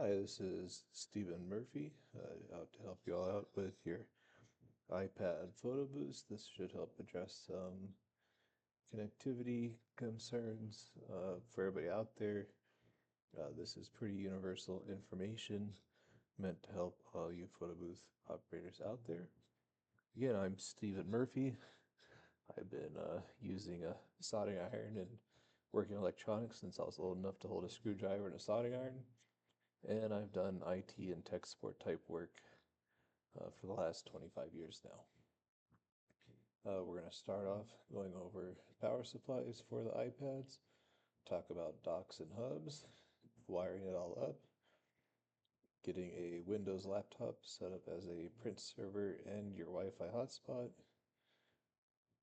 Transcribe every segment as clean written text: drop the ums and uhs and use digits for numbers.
Hi, this is Stephen Murphy, out to help you all out with your iPad photo boost. This should help address some connectivity concerns for everybody out there. This is pretty universal information meant to help all you photo booth operators out there. Again, I'm Stephen Murphy. I've been using a soldering iron and working electronics since I was old enough to hold a screwdriver and a soldering iron. And I've done IT and tech support type work for the last 25 years now. We're going to start off going over power supplies for the iPads, talk about docks and hubs, wiring it all up, getting a Windows laptop set up as a print server and your Wi-Fi hotspot,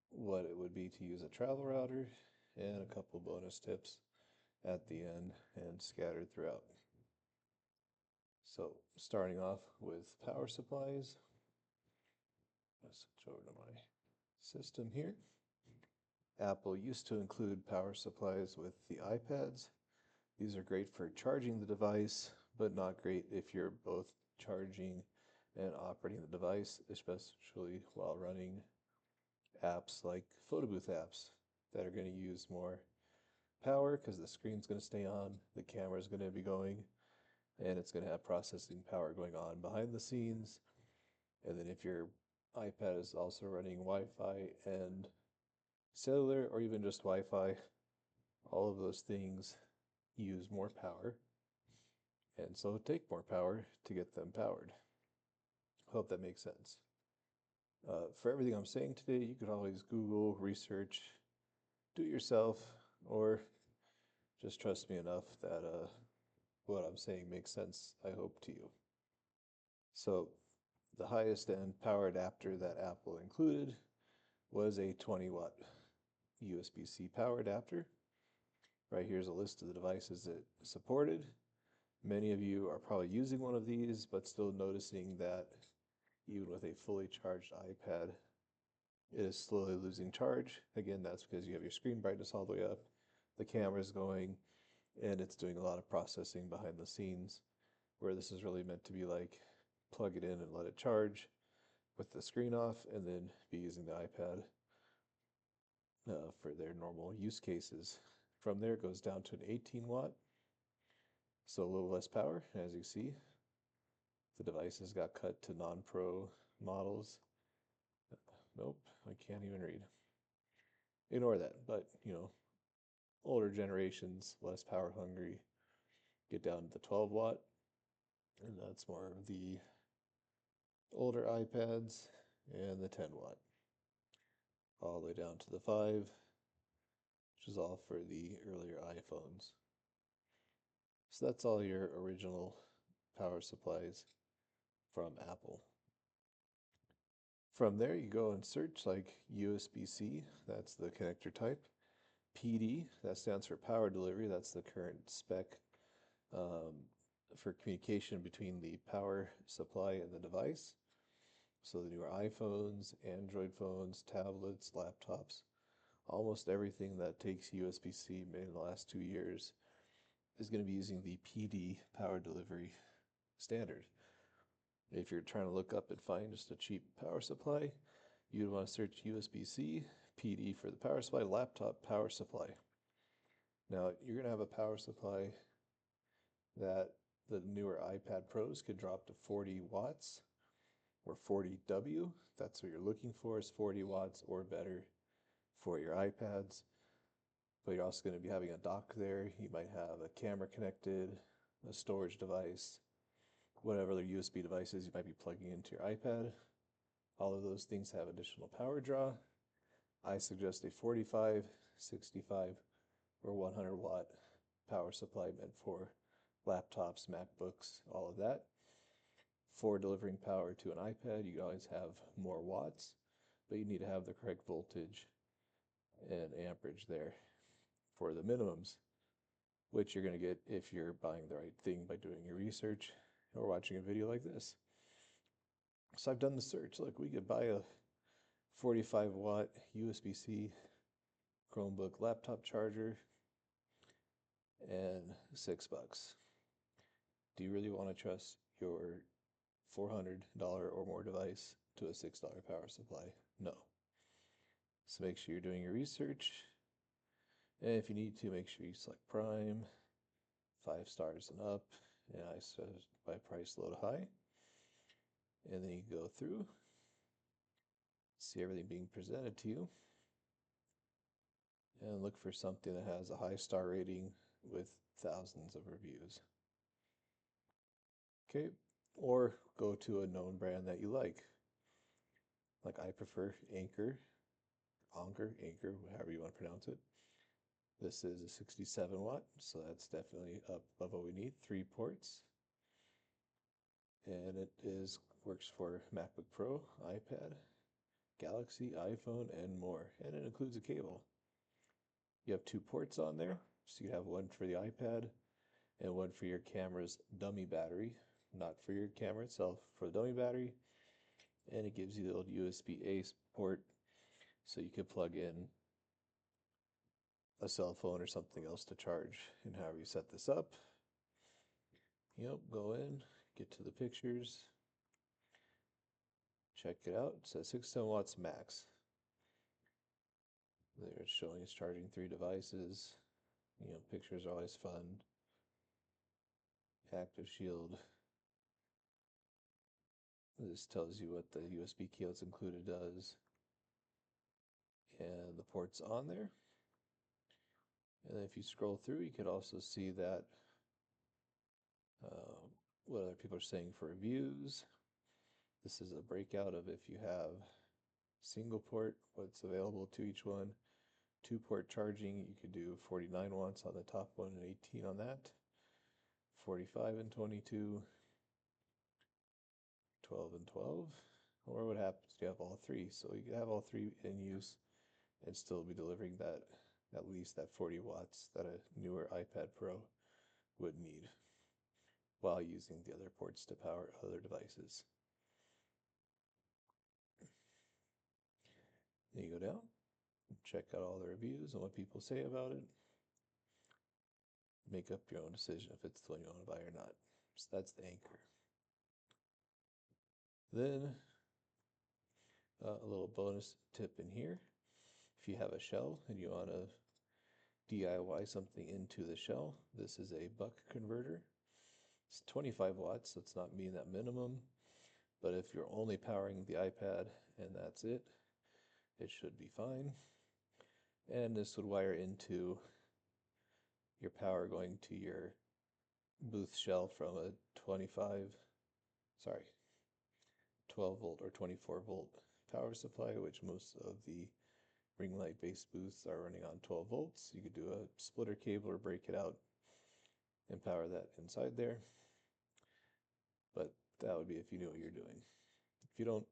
what it would be to use a travel router, and a couple bonus tips at the end and scattered throughout. So starting off with power supplies, I'll switch over to my system here. Apple used to include power supplies with the iPads. These are great for charging the device, but not great if you're both charging and operating the device, especially while running apps like Photobooth apps that are going to use more power because the screen's going to stay on, the camera's going to be going, and it's going to have processing power going on behind the scenes. And then if your iPad is also running Wi-Fi and cellular or even just Wi-Fi, all of those things use more power and so take more power to get them powered. Hope that makes sense. For everything I'm saying today, you could always Google, research, do it yourself, or just trust me enough that what I'm saying makes sense, I hope, to you. So the highest end power adapter that Apple included was a 20-watt USB-C power adapter. Right here's a list of the devices it supported. Many of you are probably using one of these, but still noticing that even with a fully charged iPad, it is slowly losing charge. Again, that's because you have your screen brightness all the way up, the camera's going, and it's doing a lot of processing behind the scenes, where this is really meant to be like plug it in and let it charge with the screen off, and then be using the iPad for their normal use cases. From there, it goes down to an 18-watt, so a little less power, as you see. The devices got cut to non-pro models. Nope, I can't even read. Ignore that, but older generations, less power hungry, get down to the 12-watt, and that's more of the older iPads, and the 10-watt. All the way down to the 5, which is all for the earlier iPhones. So that's all your original power supplies from Apple. From there, you go and search like USB-C, that's the connector type. PD, that stands for power delivery, that's the current spec for communication between the power supply and the device. So the newer iPhones, Android phones, tablets, laptops, almost everything that takes USB-C made in the last 2 years is going to be using the PD power delivery standard. If you're trying to look up and find just a cheap power supply, you'd want to search USB-C, PD for the power supply, laptop power supply. Now, you're going to have a power supply that the newer iPad Pros could drop to 40 watts or 40 W. That's what you're looking for, is 40 watts or better for your iPads. But you're also going to be having a dock there. You might have a camera connected, a storage device, whatever other USB devices you might be plugging into your iPad. All of those things have additional power draw. I suggest a 45, 65, or 100 watt power supply meant for laptops, MacBooks, all of that. For delivering power to an iPad, you always have more watts, but you need to have the correct voltage and amperage there for the minimums, which you're going to get if you're buying the right thing by doing your research or watching a video like this. So I've done the search. Look, we could buy a 45 watt USB-C Chromebook laptop charger and $6. Do you really want to trust your $400 or more device to a $6 power supply? No. So make sure you're doing your research. And if you need to, make sure you select Prime, 5 stars and up, and I set by price low to high. And then you go through, see everything being presented to you, and look for something that has a high star rating with thousands of reviews. Okay, or go to a known brand that you like. Like I prefer Anker, however you want to pronounce it. This is a 67 watt, so that's definitely up above what we need. 3 ports, and it works for MacBook Pro, iPad, Galaxy, iPhone, and more. And it includes a cable. You have 2 ports on there, so you have one for the iPad and one for your camera's dummy battery, not for your camera itself, for the dummy battery. And it gives you the old USB-A port, so you could plug in a cell phone or something else to charge. And however you set this up, go in, get to the pictures, check it out. It says 610 watts max. There it's showing it's charging 3 devices. Pictures are always fun. Active Shield. This tells you what the USB key that's included does. And the ports on there. And then if you scroll through, you could also see that what other people are saying for reviews. This is a breakout of if you have single port, what's available to each one. 2-port charging, you could do 49 watts on the top one and 18 on that. 45 and 22, 12 and 12. Or what happens if you have all 3? So you could have all 3 in use and still be delivering that, at least that 40 watts that a newer iPad Pro would need while using the other ports to power other devices. Then you go down, check out all the reviews and what people say about it. Make up your own decision if it's the one you want to buy or not. So that's the Anker. Then a little bonus tip in here. If you have a shell and you want to DIY something into the shell, this is a buck converter. It's 25 watts, so it's not meeting that minimum. But if you're only powering the iPad and that's it, it should be fine. And this would wire into your power going to your booth shell from a 12 volt or 24 volt power supply, which most of the ring light based booths are running on 12 volts. You could do a splitter cable or break it out and power that inside there. But that would be if you knew what you're doing. If you don't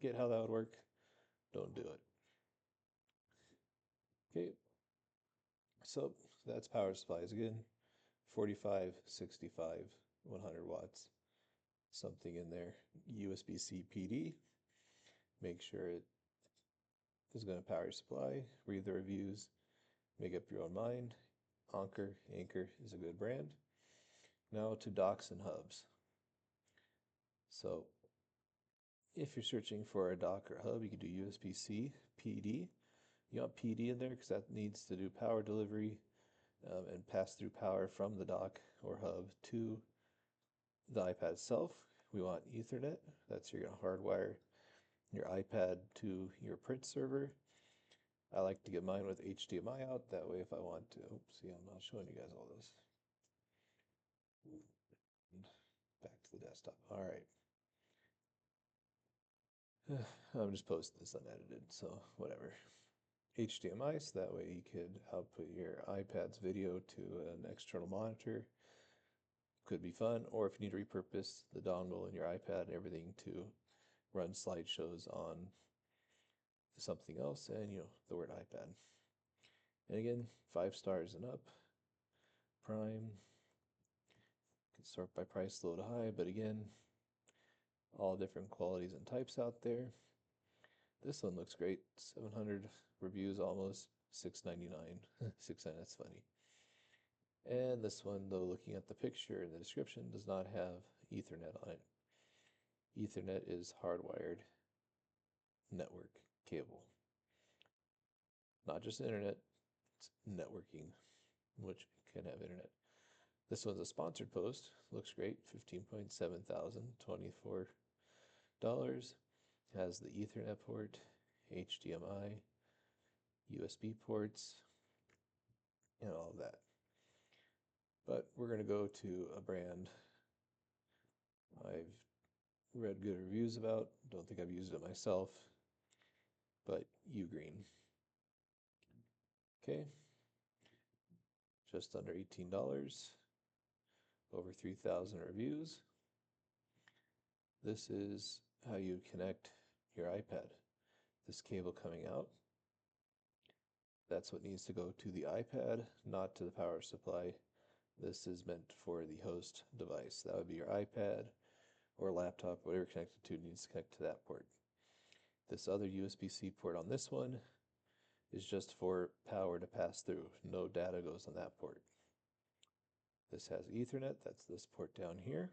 get how that would work, don't do it. Okay, so that's power supplies again. 45, 65, 100 watts, something in there. USB-C PD. Make sure it is going to power your supply. Read the reviews. Make up your own mind. Anker is a good brand. Now to docks and hubs. So if you're searching for a dock or hub, you could do USB-C PD. You want PD in there because that needs to do power delivery and pass through power from the dock or hub to the iPad itself. We want Ethernet. That's you're going to hardwire your iPad to your print server. I like to get mine with HDMI out. That way if I want to, see, I'm not showing you guys all this. Back to the desktop. All right. I'm just posting this unedited, so whatever. HDMI, so that way you could output your iPad's video to an external monitor. Could be fun, or if you need to repurpose the dongle in your iPad and everything to run slideshows on something else, and the word iPad. And again, 5 stars and up. Prime. Can sort by price low to high, but again, all different qualities and types out there. This one looks great. 700 reviews almost. $6.99. $6.99, that's funny. And this one, though, looking at the picture in the description, does not have Ethernet on it. Ethernet is hardwired network cable. Not just internet, it's networking, which can have internet. This one's a sponsored post. Looks great. 15.7 thousand, $24. Has the Ethernet port, HDMI, USB ports, and all of that. But we're going to go to a brand I've read good reviews about. Don't think I've used it myself, but Ugreen. Okay, just under $18, over 3,000 reviews. This is how you connect your iPad. This cable coming out, that's what needs to go to the iPad, not to the power supply. This is meant for the host device. That would be your iPad or laptop, whatever you're connected to needs to connect to that port. This other USB-C port on this one is just for power to pass through. No data goes on that port. This has Ethernet, that's this port down here.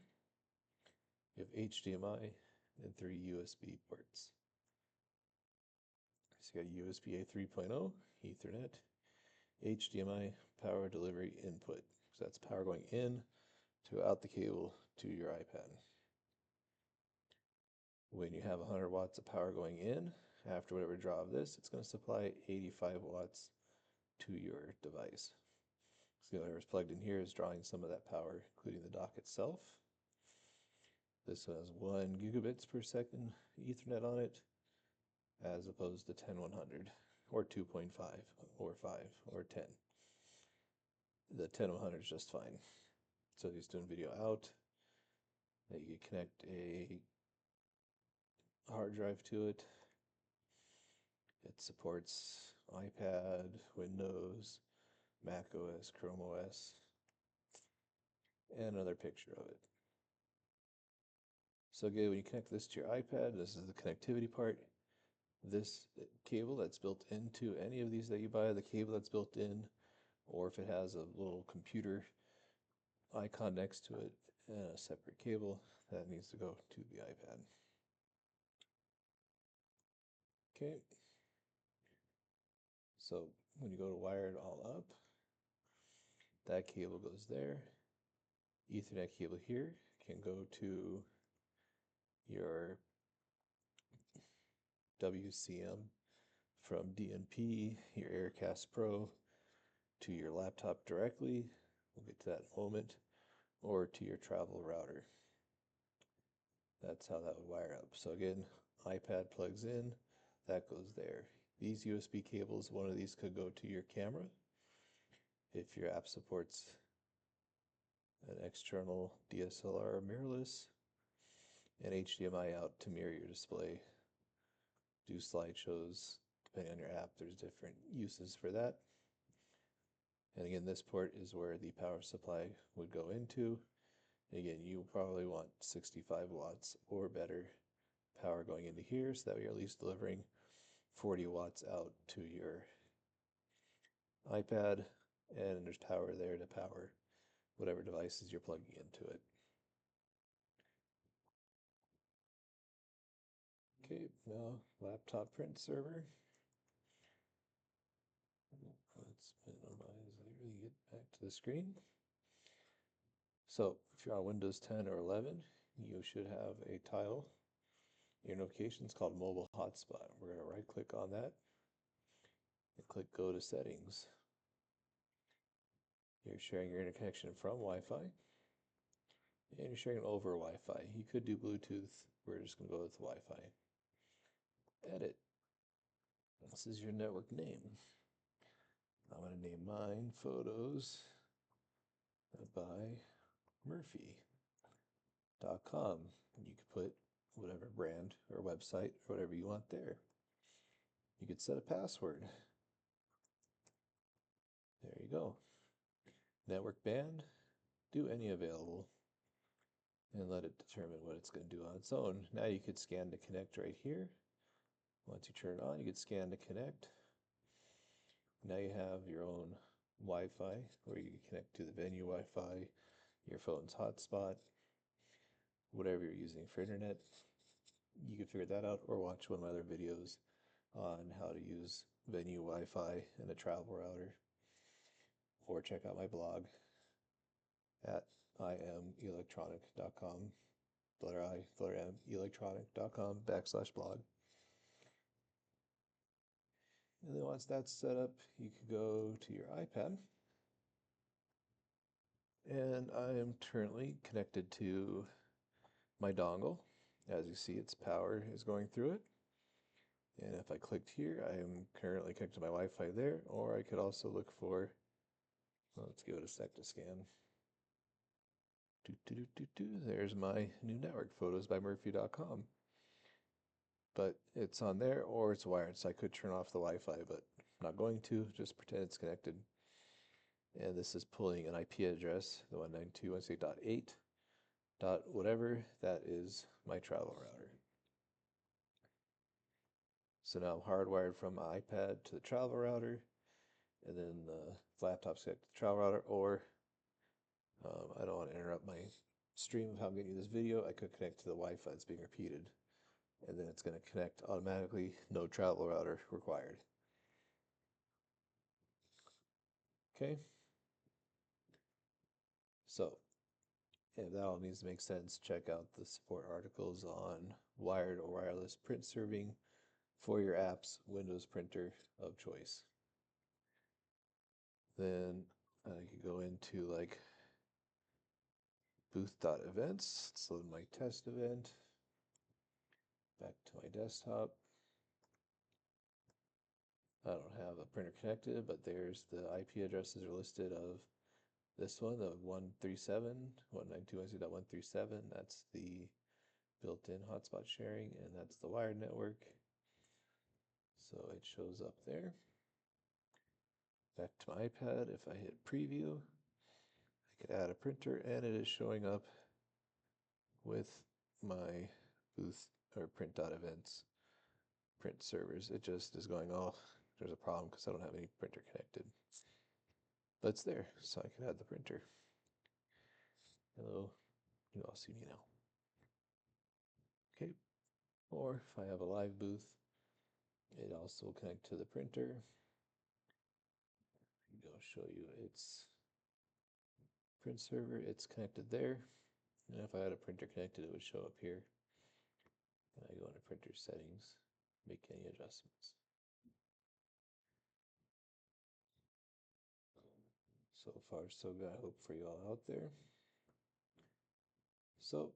You have HDMI and 3 USB ports. So you got USB-A 3.0, Ethernet, HDMI, power delivery input. So that's power going in to out the cable to your iPad. When you have 100 watts of power going in, after whatever draw of this, it's going to supply 85 watts to your device. So whatever's plugged in here is drawing some of that power, including the dock itself. This one has 1 gigabits per second Ethernet on it, as opposed to 10/100, or 2.5, or 5, or 10. The 10/100 is just fine. So if he's doing video out, you can connect a hard drive to it. It supports iPad, Windows, Mac OS, Chrome OS, and another picture of it. So again, when you connect this to your iPad, this is the connectivity part. This cable that's built into any of these that you buy, the cable that's built in, or if it has a little computer icon next to it and a separate cable, that needs to go to the iPad. Okay. So when you go to wire it all up, that cable goes there. Ethernet cable here can go to your WCM from DNP, your Aircast Pro, to your laptop directly. We'll get to that in a moment. Or to your travel router. That's how that would wire up. So again, iPad plugs in, that goes there. These USB cables, one of these could go to your camera if your app supports an external DSLR mirrorless, and HDMI out to mirror your display. Do slideshows, depending on your app, there's different uses for that. And again, this port is where the power supply would go into. Again, you probably want 65 watts or better power going into here, so that you're at least delivering 40 watts out to your iPad, and there's power there to power whatever devices you're plugging into it. Okay, now laptop print server. Let's minimize there to get back to the screen. So if you're on Windows 10 or 11, you should have a tile in your notifications called Mobile Hotspot. We're going to right click on that and click Go to Settings. You're sharing your interconnection from Wi-Fi, and you're sharing over Wi-Fi. You could do Bluetooth. We're just going to go with Wi-Fi. Edit. This is your network name. I'm going to name mine Photos by Murphy.com. You could put whatever brand or website or whatever you want there. You could set a password. There you go. Network band, do any available, and let it determine what it's going to do on its own. Now you could scan to connect right here. Once you turn it on, you could scan to connect. Now you have your own Wi-Fi, where you can connect to the venue Wi-Fi, your phone's hotspot, whatever you're using for internet. You can figure that out or watch one of my other videos on how to use venue Wi-Fi and a travel router, or check out my blog at imelectronic.com, letter I, letter M, electronic.com/blog. And then once that's set up, you can go to your iPad. And I am currently connected to my dongle. As you see, its power is going through it. And if I clicked here, I am currently connected to my Wi-Fi there, or I could also look for, well, let's give it a sec to scan. There's my new network, photosbymurphy.com. But it's on there or it's wired, so I could turn off the Wi-Fi, but I'm not going to, just pretend it's connected. And this is pulling an IP address, the 192.168.8 dot whatever, that is my travel router. So now I'm hardwired from my iPad to the travel router, and then the laptop's connected to the travel router, or I don't want to interrupt my stream of how I'm getting this video. I could connect to the Wi-Fi that's being repeated, and then it's going to connect automatically, no travel router required. Okay, so if that all needs to make sense, check out the support articles on wired or wireless print serving for your app's Windows printer of choice. Then I could go into like booth.events. Let's load my test event. Back to my desktop. I don't have a printer connected, but there's the IP addresses are listed of this one, the 137, 192.168.137. That's the built-in hotspot sharing, and that's the wired network. So it shows up there. Back to my iPad, if I hit preview, I could add a printer, and it is showing up with my booth or print.events print servers. It just is going, oh, there's a problem because I don't have any printer connected. But it's there, so I can add the printer. Hello, you all see me now. Okay, or if I have a live booth, it also will connect to the printer. I'll show you its print server. It's connected there. And if I had a printer connected, it would show up here. And I go into printer settings, make any adjustments. So far, so good. I hope for you all out there. So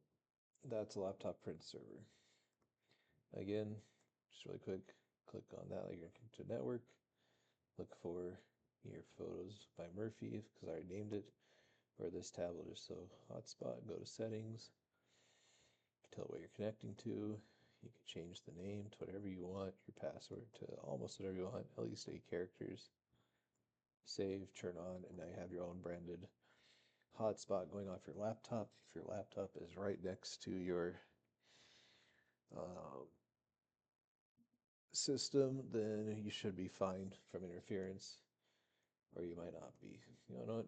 that's a laptop print server. Again, just really quick, click on that like you're to network. Look for your photos by Murphy because I already named it. Or this tab will just show hotspot. Go to settings. Tell what you're connecting to. You can change the name to whatever you want, your password to almost whatever you want, at least 8 characters. Save, turn on, and now you have your own branded hotspot going off your laptop. If your laptop is right next to your system, then you should be fine from interference, or you might not be. You know what?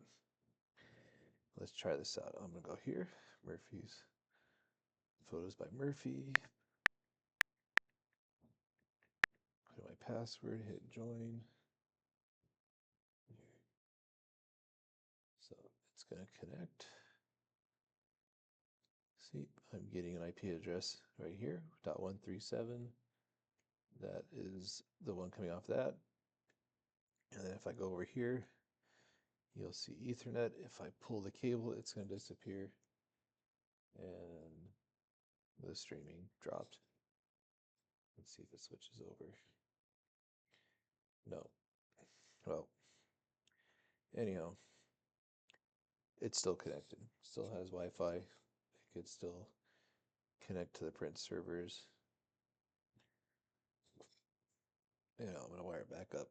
Let's try this out. I'm gonna go here, Murphy's Photos by Murphy. Put in my password, hit join. So it's gonna connect. See, I'm getting an IP address right here, .137. That is the one coming off that. And then if I go over here, you'll see Ethernet. If I pull the cable, it's going to disappear. And the streaming dropped. Let's see if it switches over. No. Well, anyhow, it's still connected. Still has Wi-Fi. It could still connect to the print servers. I'm going to wire it back up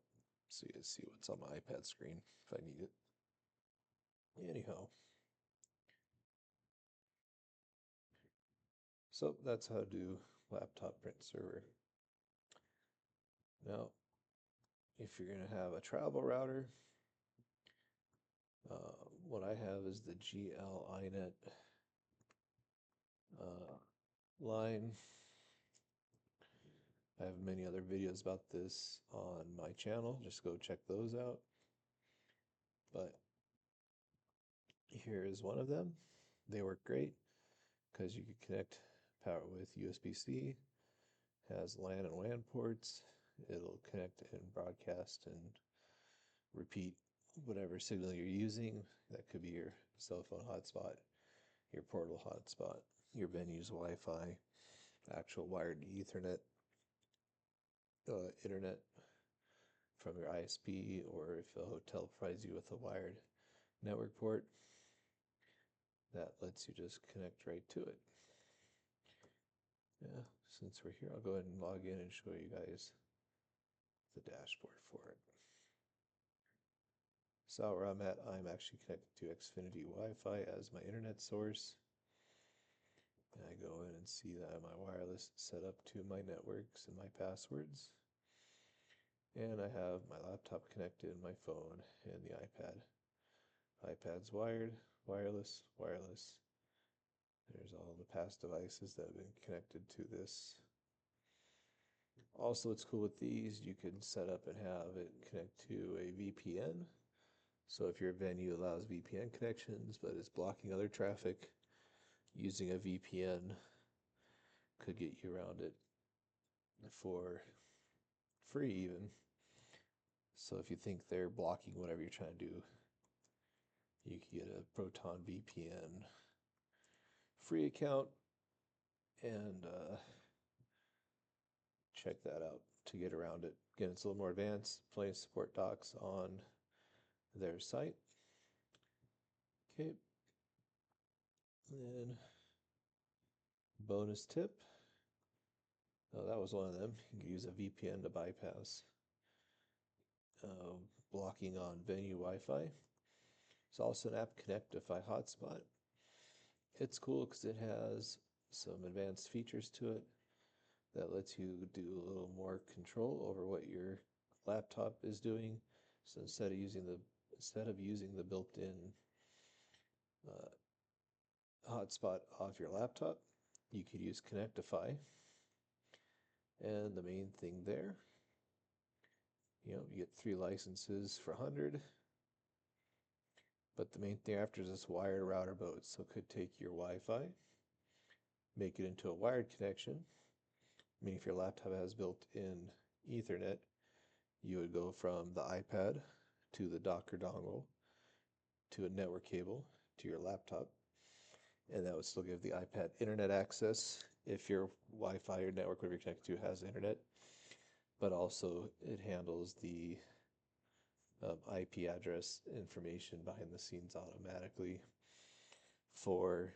so you can see what's on my iPad screen if I need it. Anyhow. So that's how to do laptop print server. Now, if you're going to have a travel router, What I have is the GL iNet line. I have many other videos about this on my channel. Just go check those out. But here is one of them. They work great because you can connect power with USB-C, has LAN and WAN ports. It'll connect and broadcast and repeat whatever signal you're using. That could be your cell phone hotspot, your portable hotspot, your venue's Wi-Fi, actual wired Ethernet, internet from your ISP, or if a hotel provides you with a wired network port, that lets you just connect right to it. Yeah, since we're here, I'll go ahead and log in and show you guys the dashboard for it. So where I'm at, I'm actually connected to Xfinity Wi-Fi as my internet source. And I go in and see that my wireless is set up to my networks and my passwords. And I have my laptop connected, my phone, and the iPad. iPad's wired, wireless, wireless. There's all the past devices that have been connected to this. Also, what's cool with these, you can set up and have it connect to a VPN. So if your venue allows VPN connections but is blocking other traffic, using a VPN could get you around it for free even. So if you think they're blocking whatever you're trying to do, you can get a Proton VPN free account and check that out to get around it. Again, it's a little more advanced. Plenty of support docs on their site. Okay. And then bonus tip. Oh, that was one of them. You can use a VPN to bypass blocking on venue Wi-Fi. There's also an app Connectify hotspot. It's cool because it has some advanced features to it that lets you do a little more control over what your laptop is doing. So instead of using the built-in hotspot off your laptop, you could use Connectify. And the main thing there, you get 3 licenses for 100. But the main thing after is this wired router boat. So it could take your Wi-Fi, make it into a wired connection. Meaning if your laptop has built-in Ethernet, you would go from the iPad to the dock or dongle to a network cable to your laptop. And that would still give the iPad internet access if your Wi-Fi or network, whatever you're connected to, has internet. But also it handles the IP address information behind the scenes automatically for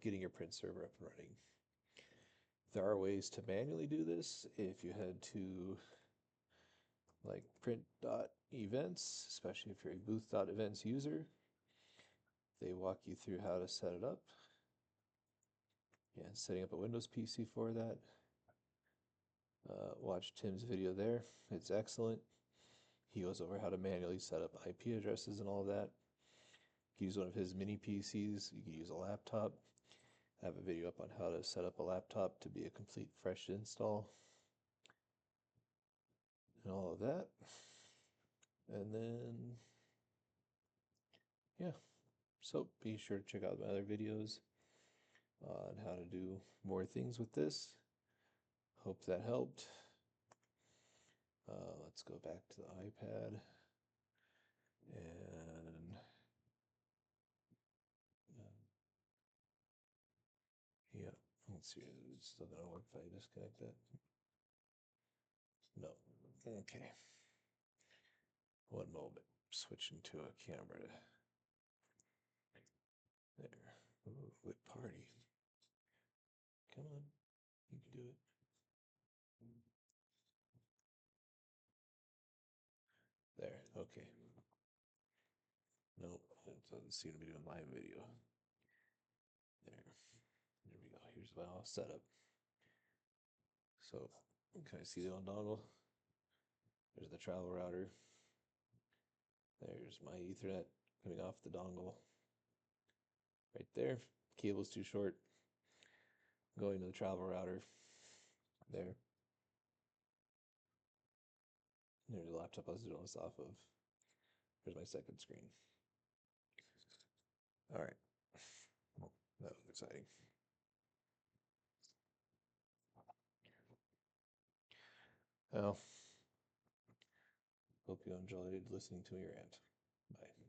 getting your print server up and running. There are ways to manually do this. If you head to like print.events, especially if you're a booth.events user, they walk you through how to set it up. And setting up a Windows PC for that. Watch Tim's video there. It's excellent. He goes over how to manually set up IP addresses and all of that. You can use one of his mini PCs. You can use a laptop. I have a video up on how to set up a laptop to be a complete fresh install. And all of that. And then, yeah. So be sure to check out my other videos on how to do more things with this. Hope that helped. Let's go back to the iPad. And yeah, let's see. It's still gonna work if I disconnect that. No. Okay. One moment. Switching to a camera. There. Ooh, good party. Come on. You can do it. There. Okay. Nope. It doesn't seem to be doing live video. There. There we go. Here's my all setup. So, can I see the on dongle? There's the travel router. There's my Ethernet coming off the dongle. Right there. Cable's too short. Going to the travel router. There. There's a laptop I was doing this off of. Here's my second screen. All right. Well, that was exciting. Well, hope you enjoyed listening to me rant. Bye.